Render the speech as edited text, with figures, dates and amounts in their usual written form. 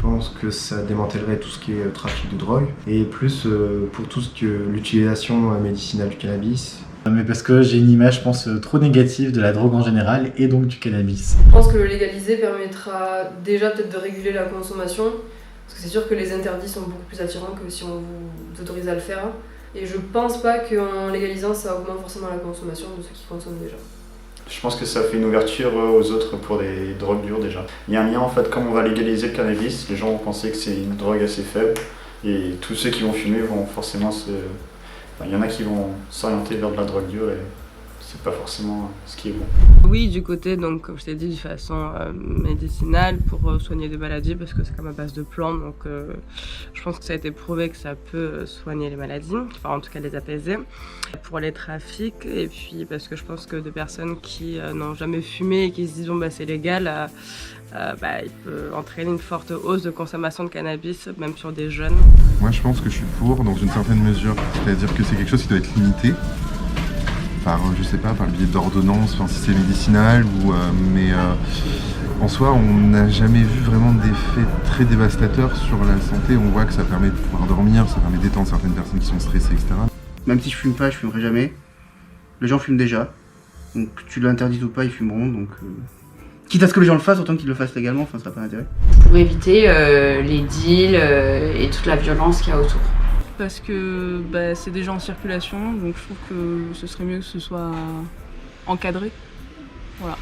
pense que ça démantèlerait tout ce qui est trafic de drogue et plus pour tout ce que l'utilisation médicinale du cannabis. Mais parce que j'ai une image, je pense, trop négative de la drogue en général et donc du cannabis. Je pense que le légaliser permettra déjà peut-être de réguler la consommation, parce que c'est sûr que les interdits sont beaucoup plus attirants que si on vous autorise à le faire. Et je pense pas qu'en légalisant ça augmente forcément la consommation de ceux qui consomment déjà. Je pense que ça fait une ouverture aux autres pour les drogues dures déjà. Il y a un lien en fait, comme on va légaliser le cannabis, les gens vont penser que c'est une drogue assez faible et tous ceux qui vont fumer vont forcément il y en a qui vont s'orienter vers de la drogue dure et c'est pas forcément ce qui est bon. Oui, du côté, donc, comme je t'ai dit, de façon médicinale pour soigner des maladies parce que c'est comme à base de plantes. Donc, je pense que ça a été prouvé que ça peut soigner les maladies, enfin en tout cas les apaiser. Pour les trafics, et puis parce que je pense que des personnes qui n'ont jamais fumé et qui se disent bon, bah, c'est légal, il peut entraîner une forte hausse de consommation de cannabis, même sur des jeunes. Moi je pense que je suis pour dans une certaine mesure, c'est-à-dire que c'est quelque chose qui doit être limité par, je sais pas, par le biais d'ordonnances, enfin, si c'est médicinal, mais en soi on n'a jamais vu vraiment d'effets très dévastateurs sur la santé. On voit que ça permet de pouvoir dormir, ça permet d'étendre certaines personnes qui sont stressées, etc. Même si je fume pas, je fumerai jamais. Les gens fument déjà, donc tu l'interdis ou pas, ils fumeront, donc... Quitte à ce que les gens le fassent, autant qu'ils le fassent légalement, enfin ça n'a pas d'intérêt. Pour éviter les deals et toute la violence qu'il y a autour. Parce que c'est des gens en circulation, donc je trouve que ce serait mieux que ce soit encadré. Voilà.